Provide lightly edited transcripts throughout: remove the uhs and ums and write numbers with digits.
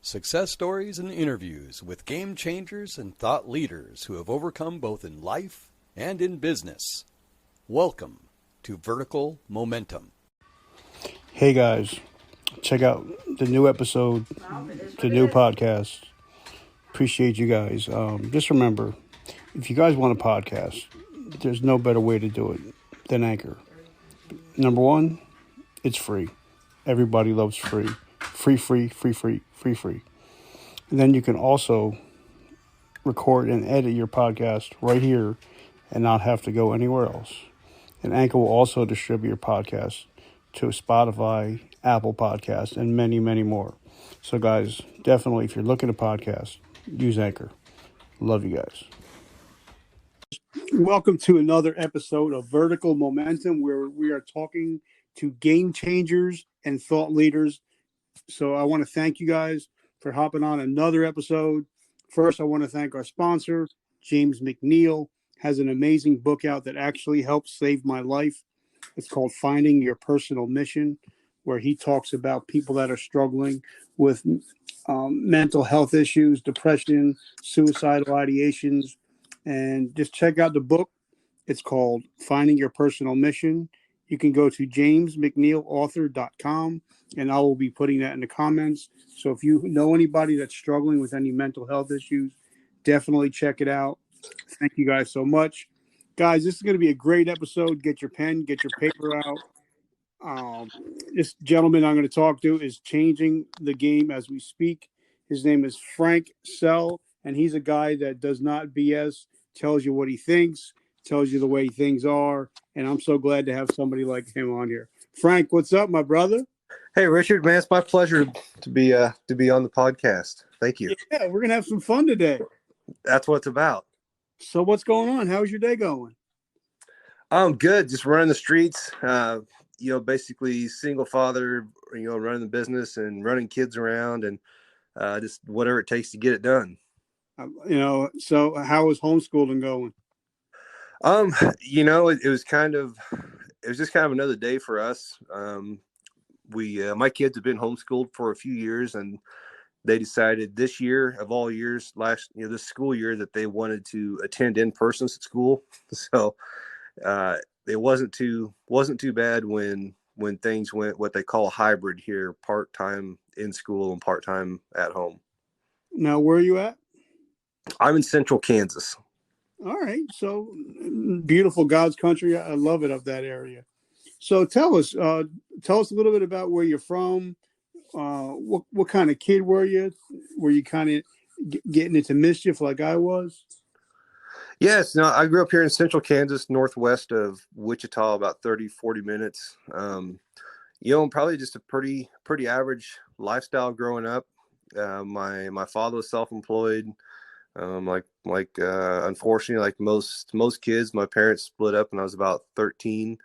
Success stories and interviews with game changers and thought leaders who have overcome both in life and in business. Welcome to Vertical Momentum. Hey guys, check out the new episode, the new podcast. Appreciate you guys. Just remember, if you guys want a podcast, there's no better way to do it than Anchor. Number one, it's free. Everybody loves free. Free. And then you can also record and edit your podcast right here and not have to go anywhere else. And Anchor will also distribute your podcast to Spotify, Apple Podcasts, and many, many more. So guys, definitely, if you're looking to podcast, use Anchor. Love you guys. Welcome to another episode of Vertical Momentum, where we are talking to game changers and thought leaders. So I want to thank you guys for hopping on another episode. First, I want to thank our sponsor, James McNeil, has an amazing book out that actually helped save my life. It's called Finding Your Personal Mission, where he talks about people that are struggling with mental health issues, depression, suicidal ideations. And just check out the book. It's called Finding Your Personal Mission. You can go to jamesmcneilauthor.com, and I will be putting that in the comments. So if you know anybody that's struggling with any mental health issues, definitely check it out. Thank you guys so much. Guys, this is going to be a great episode. Get your pen, get your paper out. This gentleman I'm going to talk to is changing the game as we speak. His name is Frank Sell, and he's a guy that does not BS, tells you what he thinks, tells you the way things are, and I'm so glad to have somebody like him on here. Frank, what's up, my brother? Hey, Richard, man, it's my pleasure to be on the podcast. Thank you. Yeah, we're going to have some fun today. That's what it's about. So what's going on? How's your day going? I'm good. Just running the streets, basically single father, running the business and running kids around and just whatever it takes to get it done. So how is homeschooling going? It was just kind of another day for us. My kids have been homeschooled for a few years, and they decided this year of all years, this school year, that they wanted to attend in person at school. So it wasn't too bad when things went what they call a hybrid here, part-time in school and part-time at home. Now, where are you at? I'm in central Kansas. All right. So beautiful, God's country. I love it, of that area. So tell us a little bit about where you're from. What kind of kid were you? Were you kind of getting into mischief like I was? Yes. No, I grew up here in central Kansas, northwest of Wichita, about 30, 40 minutes. Probably just a pretty average lifestyle growing up. My father was self-employed. Unfortunately, like most kids, my parents split up when I was about 13.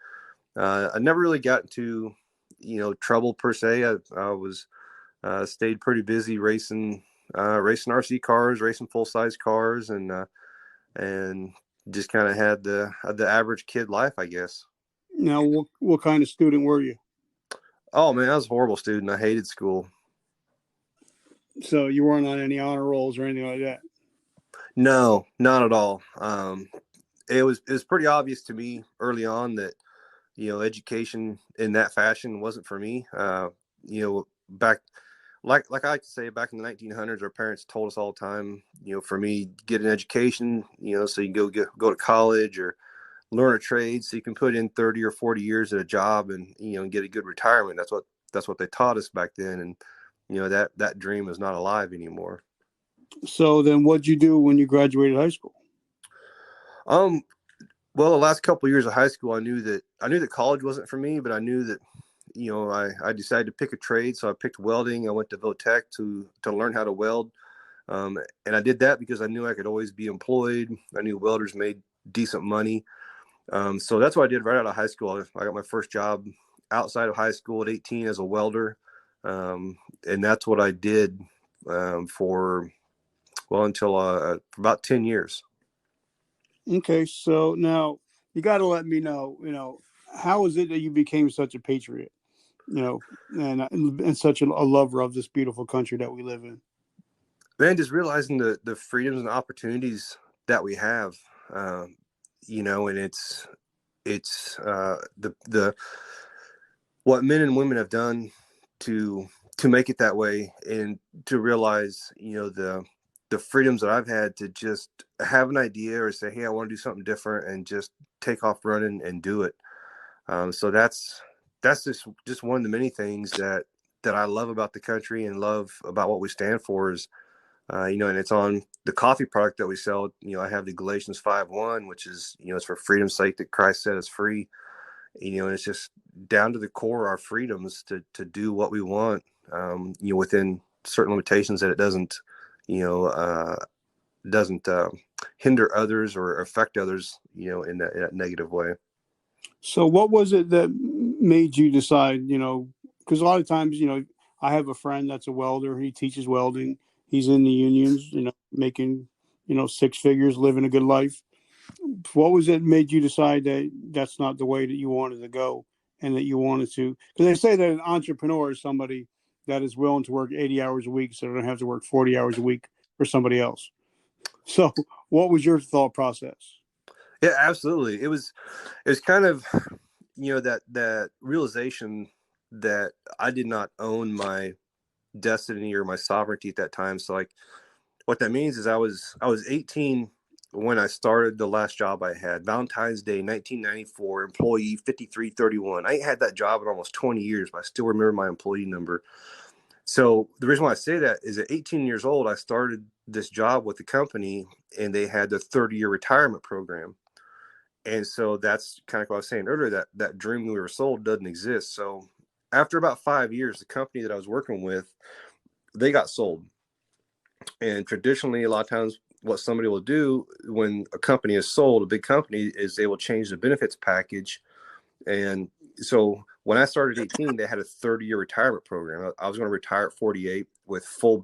I never really got into, trouble per se. I was stayed pretty busy racing RC cars, racing full-size cars, and just kind of had the average kid life, I guess. Now, what kind of student were you? Oh man, I was a horrible student. I hated school. So you weren't on any honor rolls or anything like that? No, not at all. It was pretty obvious to me early on that, education in that fashion wasn't for me. Back, like I like to say, back in the 1900s, our parents told us all the time, for me, get an education, so you can go to college or learn a trade, so you can put in 30 or 40 years at a job and, get a good retirement. That's what they taught us back then. And, that dream is not alive anymore. So then what'd you do when you graduated high school? Well, the last couple of years of high school, I knew that college wasn't for me, but I knew that, I decided to pick a trade. So I picked welding. I went to Votech to learn how to weld. And I did that because I knew I could always be employed. I knew welders made decent money. So that's what I did right out of high school. I got my first job outside of high school at 18 as a welder. And that's what I did for about 10 years. Okay. So now you got to let me know, how is it that you became such a patriot, and such a lover of this beautiful country that we live in? Man, just realizing the freedoms and opportunities that we have, you know, and it's the what men and women have done to make it that way, and to realize, you know, the freedoms that I've had to just have an idea or say, hey, I want to do something different, and just take off running and do it. So that's just one of the many things that I love about the country and love about what we stand for is, you know, and it's on the coffee product that we sell. You know, I have the Galatians 5:1, which is, you know, it's for freedom's sake that Christ set us free. You know, and it's just down to the core, our freedoms to do what we want, you know, within certain limitations that it doesn't, you know, doesn't hinder others or affect others, you know, in that negative way. So what was it that made you decide, you know, because a lot of times, you know, I have a friend that's a welder. He teaches welding. He's in the unions, you know, making, you know, six figures, living a good life. What was it made you decide that that's not the way that you wanted to go, and that you wanted to? Because they say that an entrepreneur is somebody that is willing to work 80 hours a week so they don't have to work 40 hours a week for somebody else. So what was your thought process? Yeah, absolutely. It was kind of, you know, that realization that I did not own my destiny or my sovereignty at that time. So like, what that means is I was 18 when I started the last job I had, Valentine's Day 1994, employee 5331. I ain't had that job in almost 20 years, but I still remember my employee number. So the reason why I say that is at 18 years old, I started this job with the company, and they had the 30-year retirement program. And so that's kind of what I was saying earlier, that dream we were sold doesn't exist. So after about 5 years, the company that I was working with, they got sold. And traditionally, a lot of times what somebody will do when a company is sold, a big company, is they will change the benefits package. And so when I started at 18, they had a 30-year retirement program. I was going to retire at 48 with full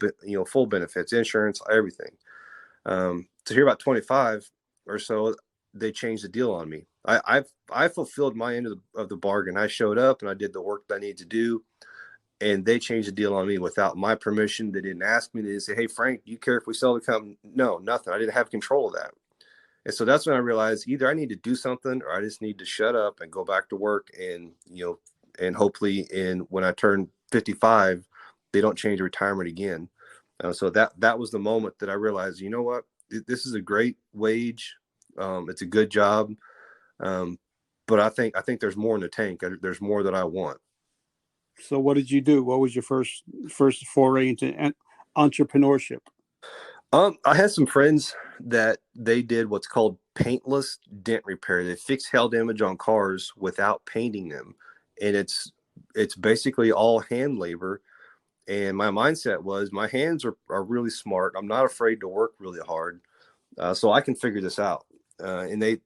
benefits, insurance, everything. So here about 25 or so, they changed the deal on me. I fulfilled my end of the bargain. I showed up and I did the work that I needed to do, and they changed the deal on me without my permission. They didn't ask me. They didn't say, hey, Frank, do you care if we sell the company? No, nothing. I didn't have control of that. And so that's when I realized either I need to do something, or I just need to shut up and go back to work. And, you know, and hopefully when I turn 55, they don't change retirement again. So that was the moment that I realized, you know what, this is a great wage. It's a good job. But I think there's more in the tank. There's more that I want. So what did you do? What was your first foray into entrepreneurship? I had some friends that they did what's called paintless dent repair. They fix hail damage on cars without painting them, and it's basically all hand labor. And my mindset was, my hands are really smart. I'm not afraid to work really hard, so I can figure this out. And they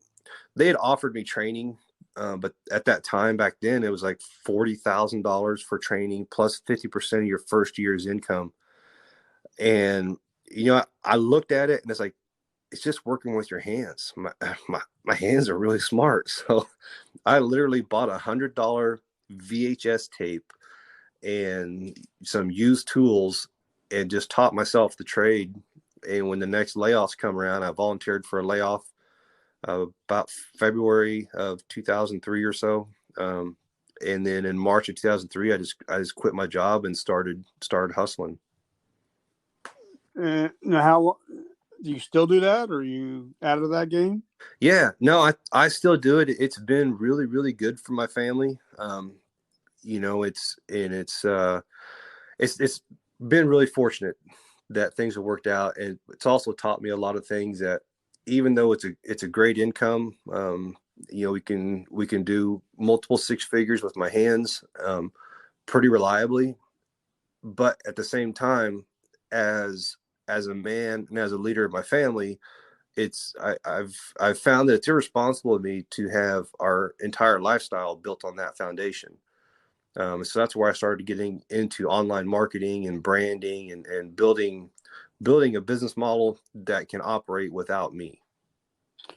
had offered me training, but at that time back then, it was like $40,000 for training plus 50% of your first year's income. And you know, I looked at it and it's like, it's just working with your hands. My hands are really smart. So I literally bought $100 VHS tape and some used tools and just taught myself the trade. And when the next layoffs come around, I volunteered for a layoff about February of 2003 or so. And then in March of 2003, I just quit my job and started hustling. Now, how do you still do that, or are you out of that game? Yeah, no, I still do it. It's been really, really good for my family. You know, it's been really fortunate that things have worked out, and it's also taught me a lot of things that, even though it's a great income, you know, we can do multiple six figures with my hands, pretty reliably, but at the same time, as a man and as a leader of my family, I've found that it's irresponsible of me to have our entire lifestyle built on that foundation. So that's where I started getting into online marketing and branding and building a business model that can operate without me.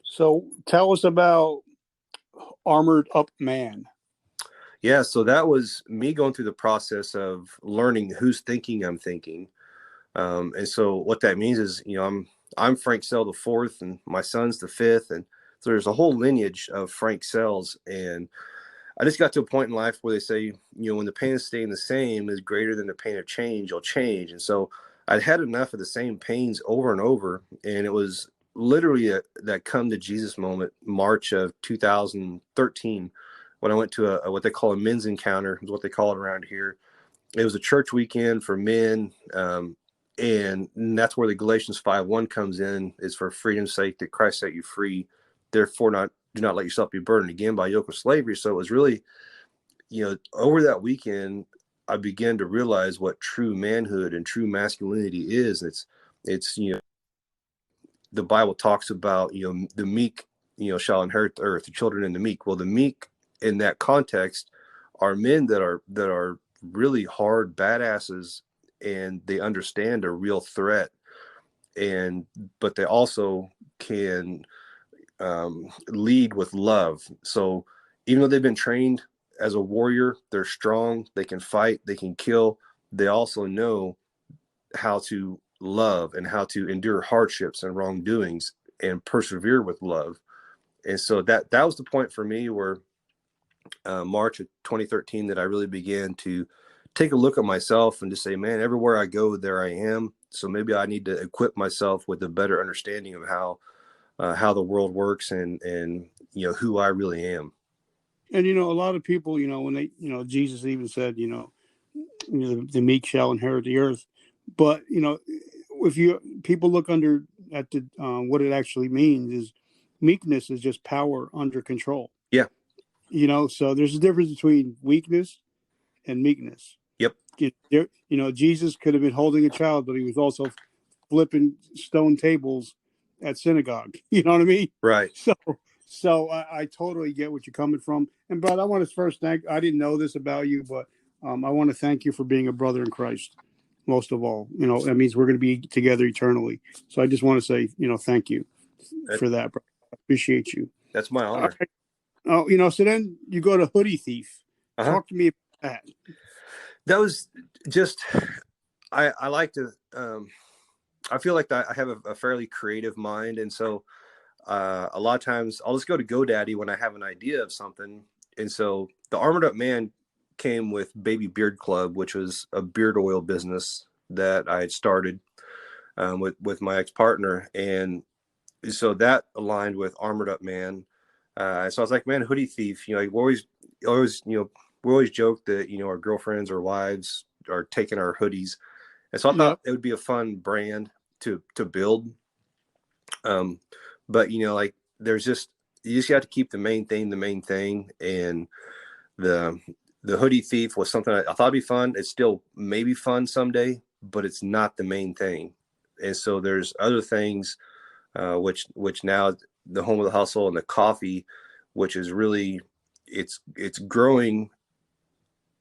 So tell us about Armored Up Man. Yeah, so that was me going through the process of learning whose thinking I'm thinking. And so what that means is, I'm Frank Sell the fourth, and my son's the fifth, and so there's a whole lineage of Frank Sells. And I just got to a point in life where they say, when the pain of staying the same is greater than the pain of change, you'll change. And so I'd had enough of the same pains over and over, and it was literally that come to Jesus moment, March of 2013, when I went to a what they call a men's encounter, is what they call it around here. It was a church weekend for men, and that's where the Galatians 5:1 comes in. Is for freedom's sake that Christ set you free. Therefore, do not let yourself be burdened again by yoke of slavery. So it was really, over that weekend, I began to realize what true manhood and true masculinity is. It's the Bible talks about, the meek, shall inherit the earth, the children and the meek. Well, the meek in that context are men that are really hard badasses, and they understand a real threat, but they also can lead with love. So even though they've been trained as a warrior, they're strong, they can fight, they can kill. They also know how to love and how to endure hardships and wrongdoings and persevere with love. And so that was the point for me where March of 2013 that I really began to take a look at myself and just say, man, everywhere I go, there I am. So maybe I need to equip myself with a better understanding of how the world works and who I really am. And a lot of people, when they, Jesus even said, the meek shall inherit the earth. But if people look at the what it actually means is meekness is just power under control. Yeah. So there's a difference between weakness and meekness. Yep. Jesus could have been holding a child, but he was also flipping stone tables at synagogue. You know what I mean? Right. So I totally get what you're coming from. And Brad, I want to first I didn't know this about you, but I want to thank you for being a brother in Christ. Most of all, that means we're going to be together eternally. So I just want to say, thank you for that, bro. I appreciate you. That's my honor. Oh, so then you go to Hoodie Thief. Uh-huh. Talk to me about that. That was just, I like to, I feel like I have a fairly creative mind. And so a lot of times I'll just go to GoDaddy when I have an idea of something. And so the Armored Up Man came with Baby Beard Club, which was a beard oil business that I had started with my ex-partner. And so that aligned with Armored Up Man. So I was like, man, Hoodie Thief, we always, we always joke that, our girlfriends or wives are taking our hoodies. And so I thought it would be a fun brand to build. But there's you just got to keep the main thing. And the Hoodie Thief was something I thought it'd be fun. It's still maybe fun someday, but it's not the main thing. And so there's other things, which now the Home of the Hustle and the coffee, which is really, it's growing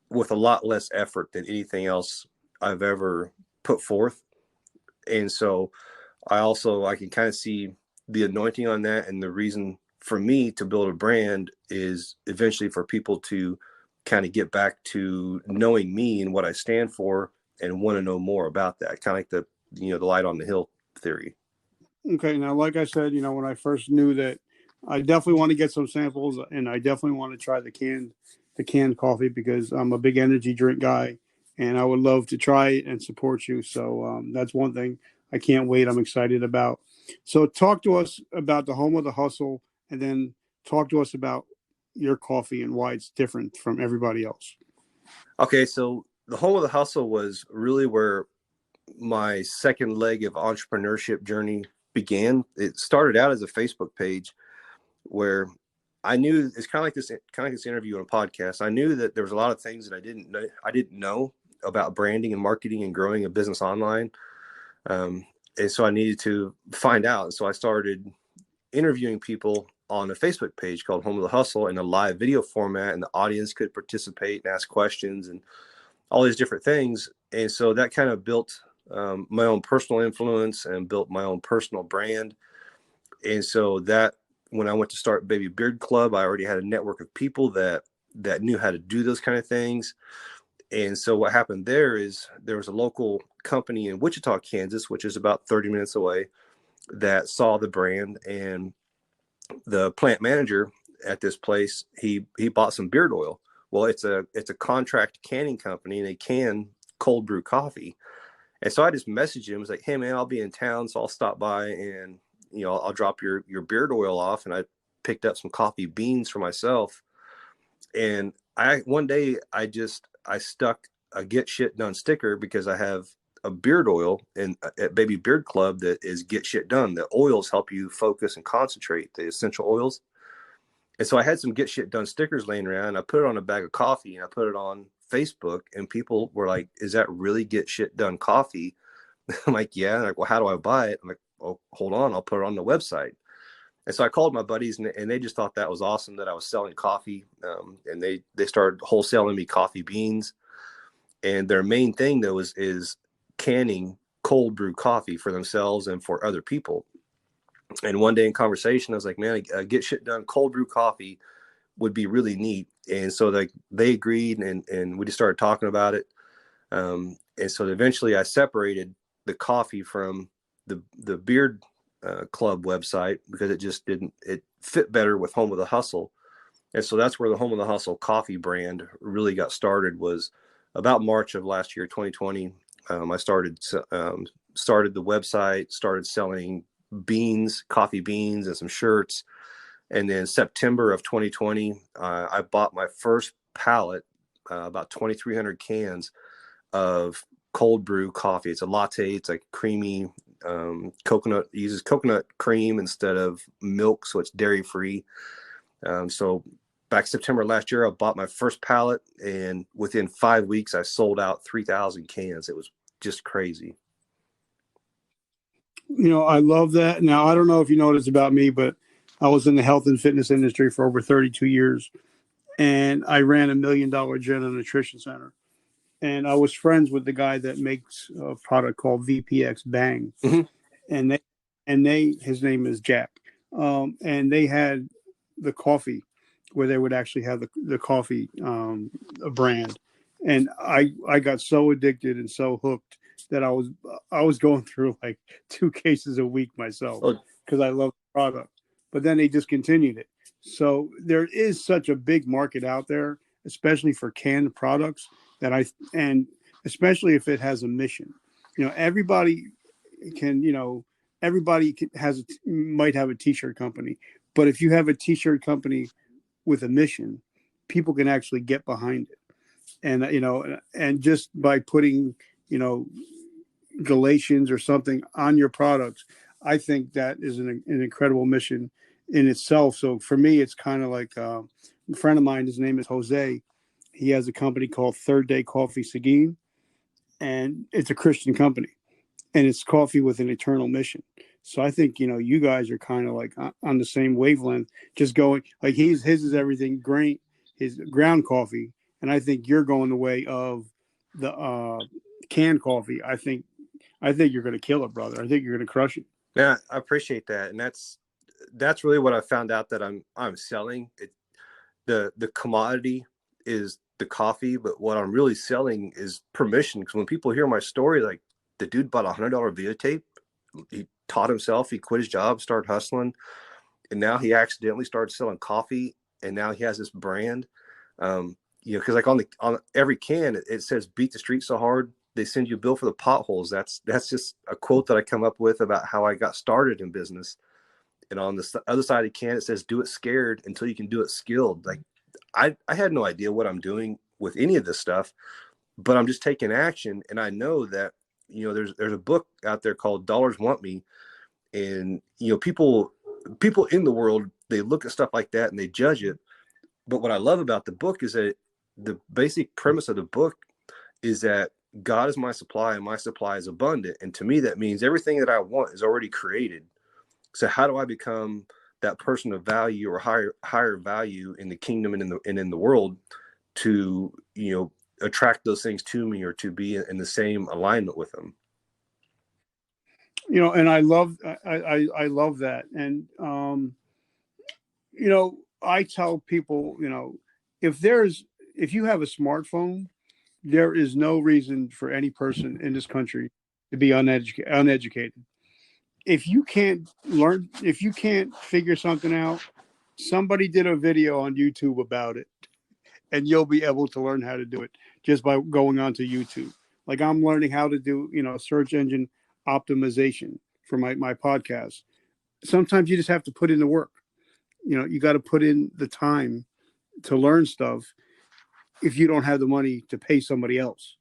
with a lot less effort than anything else I've ever put forth. And so I can kind of see the anointing on that. And the reason for me to build a brand is eventually for people to kind of get back to knowing me and what I stand for and want to know more about that. Kind of like the light on the hill theory. Okay. Now, like I said, when I first knew that, I definitely want to get some samples, and I definitely want to try the canned coffee because I'm a big energy drink guy, and I would love to try it and support you. So that's one thing I can't wait. I'm excited about. So talk to us about the Home of the Hustle, and then talk to us about your coffee and why it's different from everybody else. Okay. So the Home of the Hustle was really where my second leg of entrepreneurship journey began. It started out as a Facebook page where I knew it's kind of like this interview on a podcast. I knew that there was a lot of things that I didn't know about branding and marketing and growing a business online. And so I needed to find out. And so I started interviewing people on a Facebook page called Home of the Hustle in a live video format, and the audience could participate and ask questions and all these different things. And so that kind of built my own personal influence and built my own personal brand. And so that when I went to start Baby Beard Club, I already had a network of people that knew how to do those kind of things. And so what happened there is there was a local company in Wichita, Kansas, which is about 30 minutes away, that saw the brand, and the plant manager at this place, he bought some beard oil. Well, it's a contract canning company, and they can cold brew coffee. And so I just messaged him. I was like, hey man, I'll be in town, so I'll stop by and I'll drop your beard oil off. And I picked up some coffee beans for myself. And one day I stuck a Get Shit Done sticker because I have a beard oil at Baby Beard Club that is Get Shit Done. The oils help you focus and concentrate, the essential oils. And so I had some Get Shit Done stickers laying around. I put it on a bag of coffee and I put it on Facebook, and people were like, is that really Get Shit Done coffee? I'm like, yeah. Like, well, how do I buy it? I'm like, oh, hold on, I'll put it on the website. And so I called my buddies, and they just thought that was awesome that I was selling coffee. And they started wholesaling me coffee beans. And their main thing though is canning cold brew coffee for themselves and for other people. And one day in conversation, I was like, man, Get Shit Done cold brew coffee would be really neat. And so they agreed, and we just started talking about it. And so eventually I separated the coffee from the beard club website because it fit better with Home of the Hustle. And so that's where the Home of the Hustle coffee brand really got started, was about March of last year, 2020. I started the website, started selling coffee beans and some shirts. And then September of 2020, I bought my first pallet, about 2,300 cans of cold brew coffee. It's a latte. It's like creamy coconut. It uses coconut cream instead of milk, so it's dairy free. So back September last year, I bought my first pallet, and within 5 weeks, I sold out 3,000 cans. It was just crazy. I love that. Now, I don't know if you know this about me, but I was in the health and fitness industry for over 32 years, and I ran $1 million general nutrition center. And I was friends with the guy that makes a product called VPX Bang. Mm-hmm. And his name is Jack. And they had the coffee where they would actually have the coffee brand. And I got so addicted and so hooked that I was going through like 2 cases a week myself because I love the product. But then they discontinued it. So there is such a big market out there, especially for canned products, and especially if it has a mission. Everybody might have a t-shirt company, but if you have a t-shirt company with a mission, people can actually get behind it. And and just by putting Galatians or something on your products, I think that is an incredible mission in itself. So for me, it's kind of like a friend of mine, his name is Jose. He has a company called Third Day Coffee Seguin, and it's a Christian company, and it's coffee with an eternal mission. So I think, you guys are kind of like on the same wavelength, just going like his is everything grain, his ground coffee. And I think you're going the way of the canned coffee. I think you're going to kill it, brother. I think you're going to crush it. Yeah, I appreciate that. And that's really what I found out that I'm selling. The commodity is the coffee, but what I'm really selling is permission. Because when people hear my story, like the dude bought $100 videotape, he taught himself, he quit his job, started hustling, and now he accidentally started selling coffee, and now he has this brand. Because like on every can it says "Beat the street so hard they send you a bill for the potholes." That's just a quote that I come up with about how I got started in business. And on the other side of the can, it says, "Do it scared until you can do it skilled." Like I had no idea what I'm doing with any of this stuff, but I'm just taking action. And I know that, there's a book out there called Dollars Want Me. And, people in the world, they look at stuff like that and they judge it. But what I love about the book is that the basic premise of the book is that God is my supply and my supply is abundant. And to me, that means everything that I want is already created. So how do I become that person of value or higher value in the kingdom and in the world to, attract those things to me or to be in the same alignment with them? And I love that. And, I tell people, if you have a smartphone, there is no reason for any person in this country to be uneducated. If you can't learn, if you can't figure something out, somebody did a video on YouTube about it, and you'll be able to learn how to do it just by going onto YouTube. Like I'm learning how to do, search engine optimization for my podcast. Sometimes you just have to put in the work. You got to put in the time to learn stuff if you don't have the money to pay somebody else.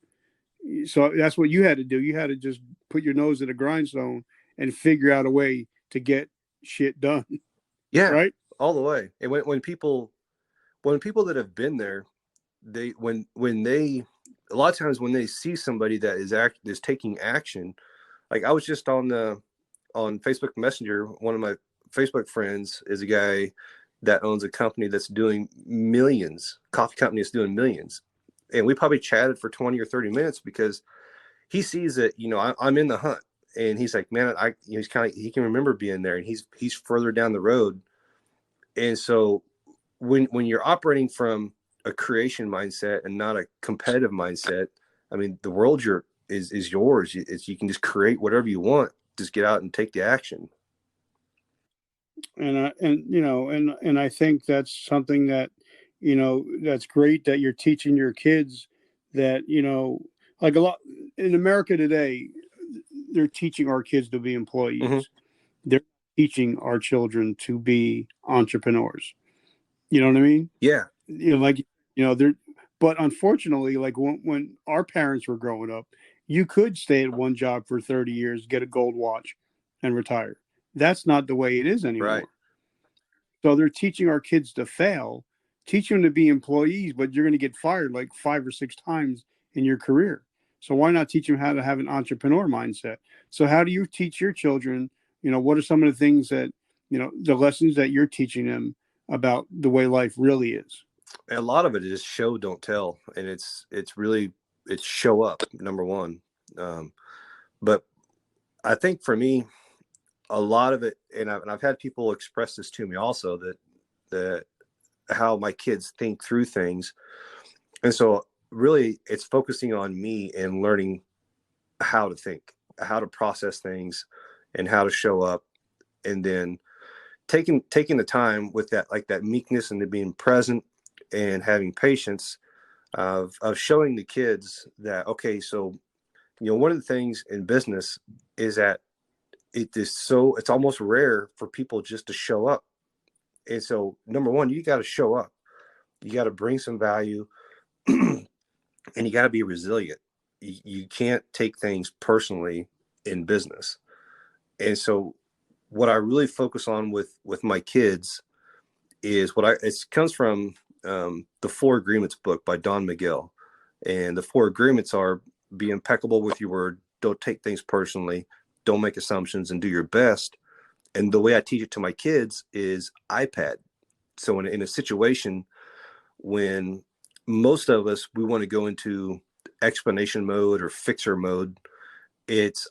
So that's what you had to do. You had to just put your nose in a grindstone and figure out a way to get shit done. Yeah, right. All the way. And when people that have been there, when they a lot of times when they see somebody that is taking action, like I was just on Facebook Messenger. One of my Facebook friends is a guy that owns a company that's doing millions, coffee company that's doing millions. And we probably chatted for 20 or 30 minutes because he sees that, I'm in the hunt, and he's like, man, he's he can remember being there, and he's further down the road. And so when you're operating from a creation mindset and not a competitive mindset, I mean, the world is yours. You can just create whatever you want. Just get out and take the action. And I think that's something that, that's great that you're teaching your kids that, like a lot in America today, they're teaching our kids to be employees. Mm-hmm. They're teaching our children to be entrepreneurs. You know what I mean? Yeah. But unfortunately, like when our parents were growing up, you could stay at one job for 30 years, get a gold watch, and retire. That's not the way it is anymore. Right. So they're teaching our kids to fail, teach them to be employees, but you're going to get fired like 5 or 6 times in your career. So why not teach them how to have an entrepreneur mindset? So how do you teach your children, what are some of the things that, the lessons that you're teaching them about the way life really is? A lot of it is show, don't tell. And it's show up, number one. But I think for me, a lot of it, and I've had people express this to me also, that how my kids think through things. And so really it's focusing on me and learning how to think, how to process things, and how to show up. And then taking the time with that, like that meekness and the being present and having patience of showing the kids that, okay, so, one of the things in business is that it's almost rare for people just to show up. And so number one, you got to show up, you got to bring some value, and you got to be resilient. You can't take things personally in business. And so what I really focus on with my kids is it comes from the 4 Agreements book by Don Miguel. And the 4 Agreements are: be impeccable with your word, don't take things personally, don't make assumptions, and do your best. And the way I teach it to my kids is iPad. So in a situation when most of us, we want to go into explanation mode or fixer mode,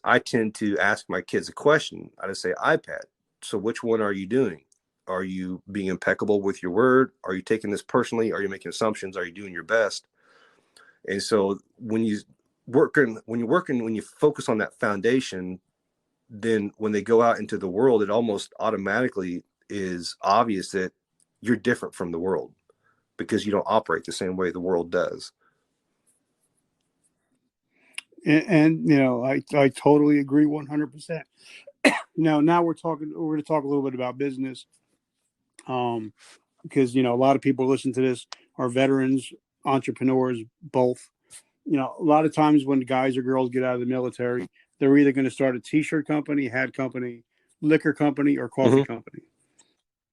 I tend to ask my kids a question. I just say, iPad. So which one are you doing? Are you being impeccable with your word? Are you taking this personally? Are you making assumptions? Are you doing your best? And so when you focus on that foundation, then when they go out into the world, it almost automatically is obvious that you're different from the world because you don't operate the same way the world does. And I totally agree 100%. Now we're going to talk a little bit about business. Because, a lot of people listen to this are veterans, entrepreneurs, both. A lot of times when guys or girls get out of the military, they're either going to start a t-shirt company, hat company, liquor company, or coffee company.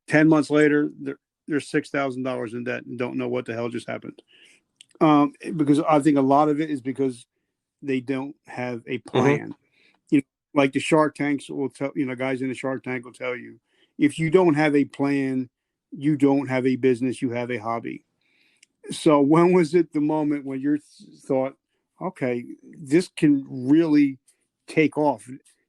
10 months later, they're $6,000 in debt and don't know what the hell just happened. Because I think a lot of it is because they don't have a plan. Like the Shark Tanks will tell, guys in the Shark Tank will tell you, if you don't have a plan, you don't have a business, you have a hobby. So when was it the moment when you thought, okay, this can really take off?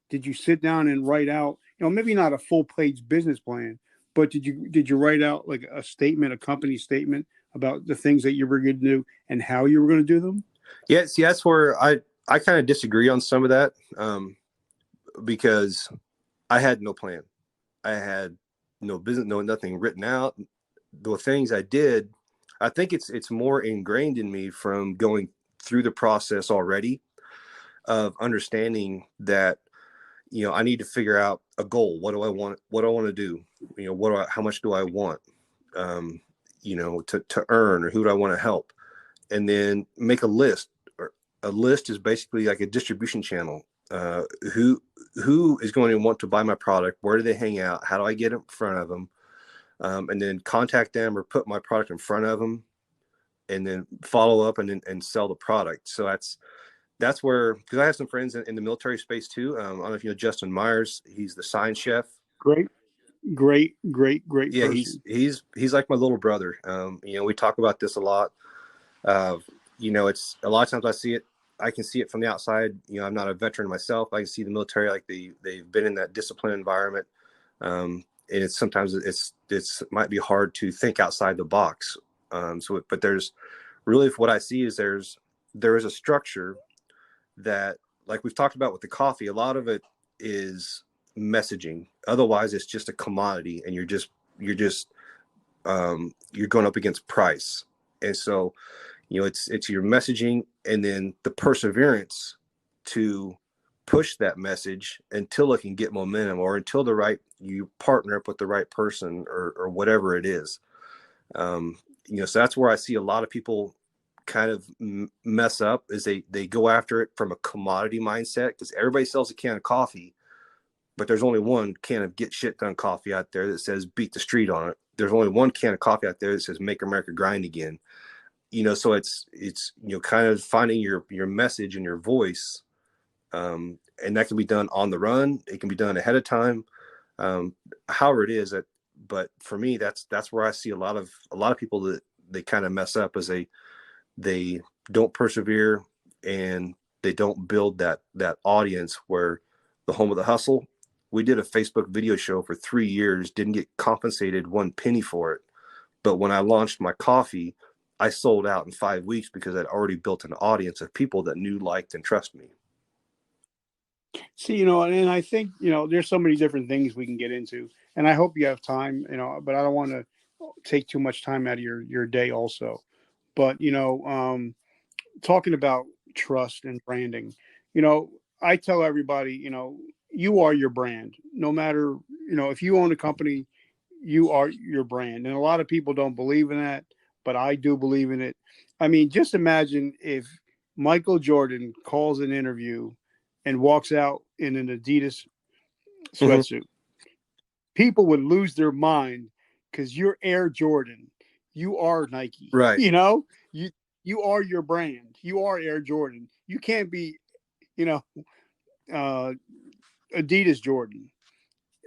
Did you sit down and write out, maybe not a full page business plan, but did you write out like a statement, a company statement about the things that you were going to do and how you were going to do them? Yeah, see, that's where I kind of disagree on some of that, because I had no plan. I had no business, no nothing written out. The things I did, I think it's more ingrained in me from going through the process already of understanding that, you know, I need to figure out a goal. What do I want? What do I want to do? You know, how much do I want? Um, you know, to earn, or who do I want to help? And then make a list. Or a list is basically like a distribution channel. Who is going to want to buy my product? Where do they hang out? How do I get in front of them? And then contact them or put my product in front of them, and then follow up and sell the product. So that's where, because I have some friends in the military space too. I don't know if you know Justin Myers. He's the sign chef. Great, great Yeah, person. he's like my little brother. You know, we talk about this a lot. You know, it's a lot of times I can see it from the outside. You know, I'm not a veteran myself. I can see the military, like they've been in that disciplined environment. And it's sometimes it's might be hard to think outside the box. But there's really, what I see is there is a structure that, like we've talked about with the coffee, a lot of it is messaging. Otherwise, it's just a commodity, and you're going up against price. And so, you know, it's your messaging, and then the perseverance to push that message until it can get momentum, or until you partner up with the right person, or whatever it is. You know, so that's where I see a lot of people kind of mess up, is they go after it from a commodity mindset, because everybody sells a can of coffee, but there's only one can of get shit done coffee out there that says beat the street on it. There's only one can of coffee out there that says make America grind again. You know, so it's you know, kind of finding your message and your voice, and that can be done on the run. It can be done ahead of time, however it is. But for me, that's where I see a lot of people that they kind of mess up, as they don't persevere, and they don't build that audience. Where the home of the hustle, we did a Facebook video show for 3 years, didn't get compensated one penny for it. But when I launched my coffee, I sold out in 5 weeks, because I'd already built an audience of people that knew, liked, and trust me. See, you know, and I think, you know, there's so many different things we can get into, and I hope you have time, you know, but I don't want to take too much time out of your day also. But, you know, talking about trust and branding, you know, I tell everybody, you know, you are your brand. No matter, you know, if you own a company, you are your brand. And a lot of people don't believe in that, but I do believe in it. I mean, just imagine if Michael Jordan calls an interview and walks out in an Adidas Mm-hmm. sweatsuit. People would lose their mind, because you're Air Jordan. You are Nike. Right. You know, you are your brand. You are Air Jordan. You can't be, you know, uh, Adidas Jordan.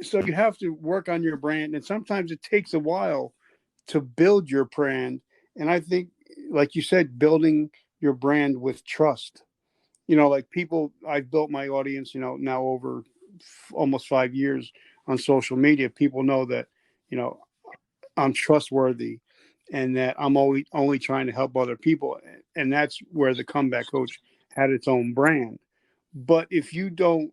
So you have to work on your brand, and sometimes it takes a while to build your brand. And I think, like you said, building your brand with trust. You know, like people, I've built my audience, you know, now over almost 5 years on social media. People know that, you know, I'm trustworthy, and that I'm only trying to help other people. And that's where the Comeback Coach had its own brand. But if you don't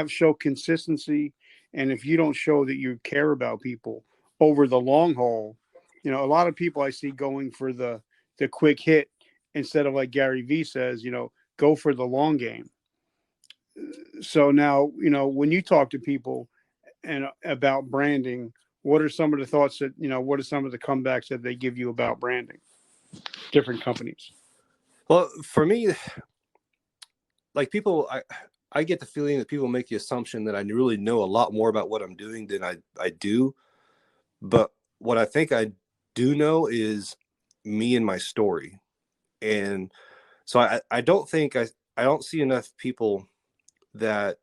show consistency, and if you don't show that you care about people over the long haul, you know, a lot of people I see going for the quick hit, instead of, like Gary Vee says, you know, go for the long game. So now, you know, when you talk to people and about branding, what are some of the thoughts that, you know, what are some of the comebacks that they give you about branding, different companies? Well, for me, like people, I get the feeling that people make the assumption that I really know a lot more about what I'm doing than I do. But what I think I do know is me and my story. And so I don't think I don't see enough people that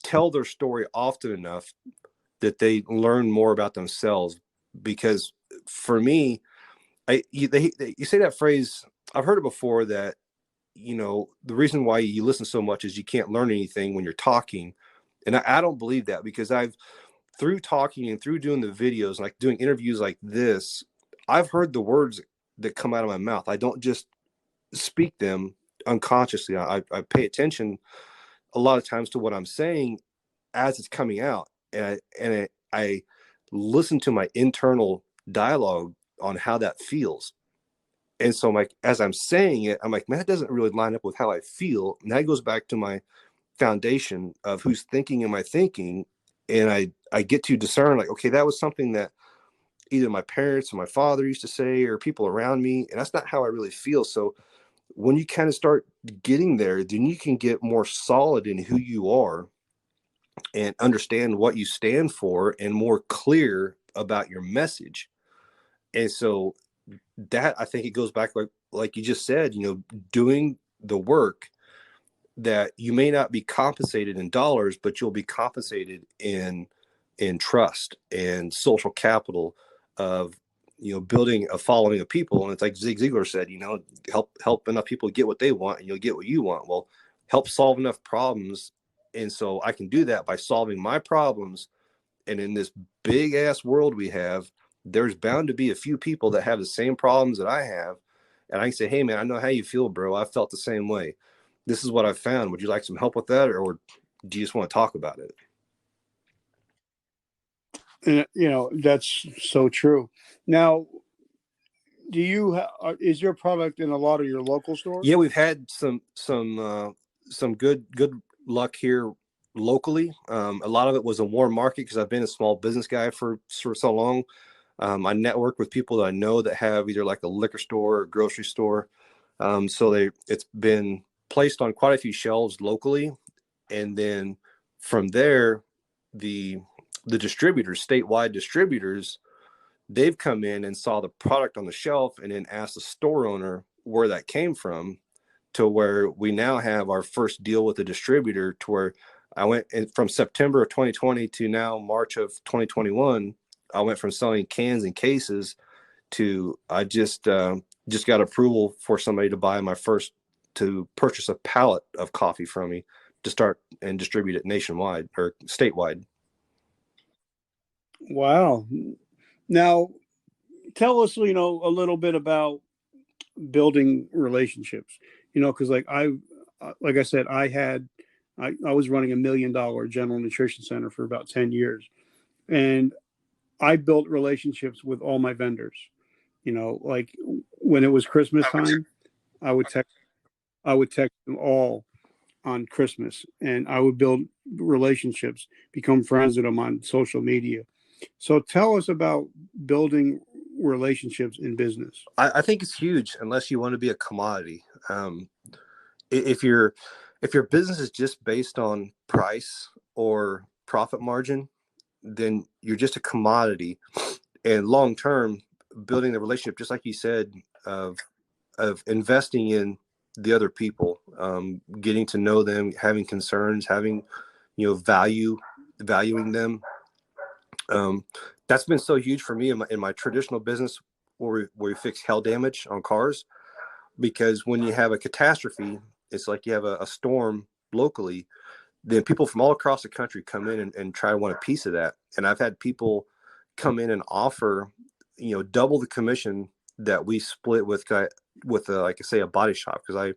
tell their story often enough that they learn more about themselves. Because for me, you say that phrase, I've heard it before, that, you know, the reason why you listen so much is you can't learn anything when you're talking. And I don't believe that, because through talking and through doing the videos, like doing interviews like this, I've heard the words that come out of my mouth. I don't just speak them, unconsciously. I pay attention a lot of times to what I'm saying as it's coming out, and I listen to my internal dialogue on how that feels. And so I'm like, as I'm saying it, I'm like, man, that doesn't really line up with how I feel. And that goes back to my foundation of who's thinking am I thinking. And I get to discern, like, okay, that was something that either my parents or my father used to say, or people around me, and that's not how I really feel. So when you kind of start getting there, then you can get more solid in who you are and understand what you stand for and more clear about your message. And so that, I think it goes back, like you just said, doing the work that you may not be compensated in dollars, but you'll be compensated in trust and social capital of, building a following of people. And it's like Zig Ziglar said, help enough people get what they want and you'll get what you want. Well, help solve enough problems. And so I can do that by solving my problems. And in this big ass world we have, there's bound to be a few people that have the same problems that I have. And I can say, hey man, I know how you feel, bro. I felt the same way. This is what I found. Would you like some help with that? Or do you just want to talk about it? And, that's so true. Now, is your product in a lot of your local stores? Yeah, we've had some good luck here locally. A lot of it was a warm market because I've been a small business guy for so long. I network with people that I know that have either like a liquor store or grocery store. So it's been placed on quite a few shelves locally. And then from there, the distributors, statewide distributors, they've come in and saw the product on the shelf and then asked the store owner where that came from, to where we now have our first deal with the distributor, to where I went from September of 2020 to now March of 2021. I went from selling cans and cases to I just got approval for somebody to purchase a pallet of coffee from me to start and distribute it nationwide or statewide. Wow. Now, tell us, a little bit about building relationships, because like I said, I was running $1 million general nutrition center for about 10 years. And I built relationships with all my vendors, like when it was Christmas time, I would text them all on Christmas, and I would build relationships, become friends with them on social media. So tell us about building relationships in business. I think it's huge unless you want to be a commodity. If your business is just based on price or profit margin, then you're just a commodity. And long term, building the relationship, just like you said, of investing in the other people, getting to know them, having concerns, having valuing them. That's been so huge for me in my traditional business where we fix hail damage on cars, because when you have a catastrophe, it's like you have a storm locally, then people from all across the country come in and try to want a piece of that. And I've had people come in and offer, double the commission that we split with like I say, a body shop, because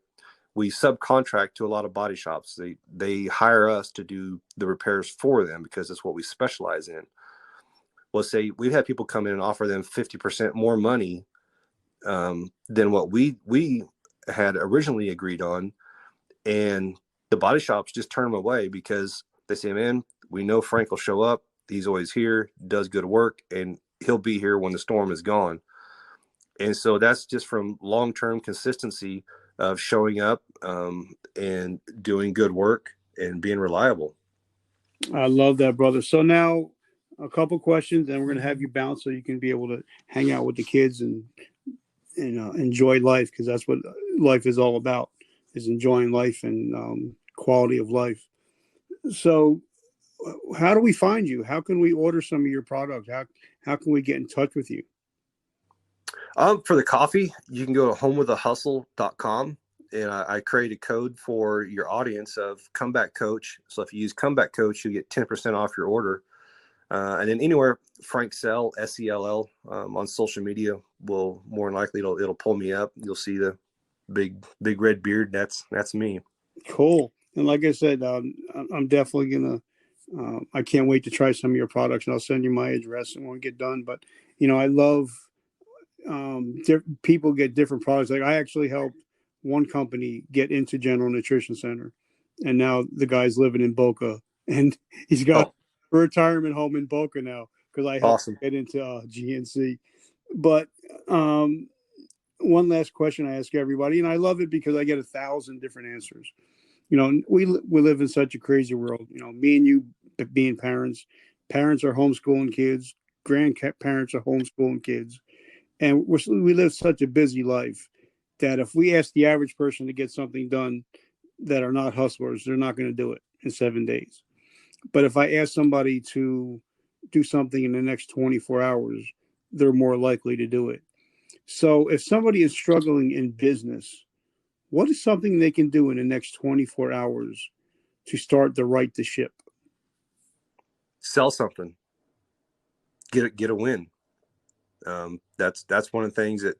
we subcontract to a lot of body shops. They hire us to do the repairs for them because it's what we specialize in. Well, say we've had people come in and offer them 50% more money than what we had originally agreed on, and the body shops just turn them away because they say, man, we know Frank will show up. He's always here, does good work, and he'll be here when the storm is gone. And so that's just from long-term consistency of showing up and doing good work and being reliable. I love that, brother. So now a couple questions, and we're going to have you bounce so you can be able to hang out with the kids and enjoy life, because that's what life is all about, is enjoying life and quality of life. So how do we find you? How can we order some of your product? How can we get in touch with you? For the coffee, you can go to homewithahustle.com, and I create a code for your audience of Comeback Coach. So if you use Comeback Coach, you get 10% off your order. And then anywhere Frank Sell, SELL, on social media will more than likely it'll pull me up. You'll see the big red beard. That's me. Cool. And like I said, I'm definitely gonna. I can't wait to try some of your products, and I'll send you my address and when we get done. But I love people get different products. Like I actually helped one company get into General Nutrition Center, and now the guy's living in Boca, and he's got a retirement home in Boca now because I helped Awesome. get into GNC. But one last question I ask everybody, and I love it because I get 1,000 different answers. We live in such a crazy world. Me and you being parents are homeschooling kids, grandparents are homeschooling kids, and we live such a busy life that if we ask the average person to get something done that are not hustlers, they're not going to do it in 7 days. But if I ask somebody to do something in the next 24 hours, they're more likely to do it. So if somebody is struggling in business, what is something they can do in the next 24 hours to start the right to ship? Sell something. Get a win. That's one of the things that,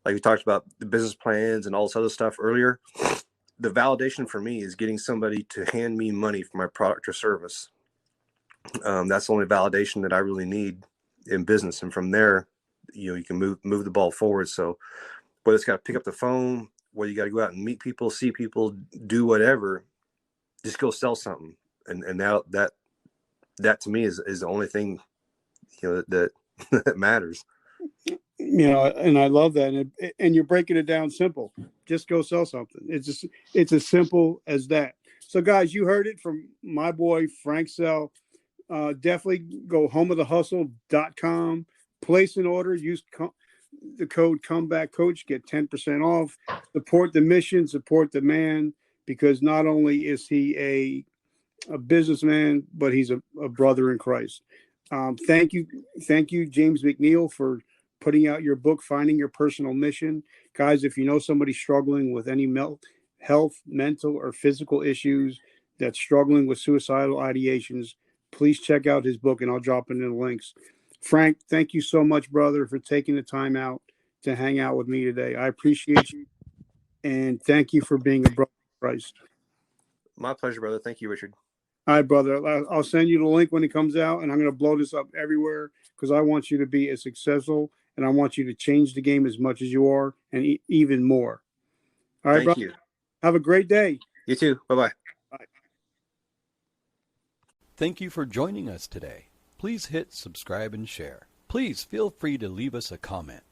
like we talked about the business plans and all this other stuff earlier. The validation for me is getting somebody to hand me money for my product or service. That's the only validation that I really need in business. And from there, you can move the ball forward. So whether it's got to pick up the phone, whether you got to go out and meet people, see people, do whatever, just go sell something. And now that to me is the only thing, that that matters. And I love that. And you're breaking it down simple. Just go sell something. It's as simple as that. So guys, you heard it from my boy, Frank Sell. Definitely go homeofthehustle.com, place an order, use the code comebackcoach, get 10% off, support the mission, support the man, because not only is he a businessman, but he's a brother in Christ. Thank you, James McNeil, for putting out your book, Finding Your Personal Mission. Guys, if you know somebody struggling with any health, mental, or physical issues that's struggling with suicidal ideations, please check out his book, and I'll drop it in the links. Frank, thank you so much, brother, for taking the time out to hang out with me today. I appreciate you, and thank you for being a brother in Christ. My pleasure, brother. Thank you, Richard. All right, brother. I'll send you the link when it comes out, and I'm going to blow this up everywhere because I want you to be as successful, and I want you to change the game as much as you are, and even more. All right, Thank brother. you. Have a great day. You too. Bye-bye. Bye. Thank you for joining us today. Please hit subscribe and share. Please feel free to leave us a comment.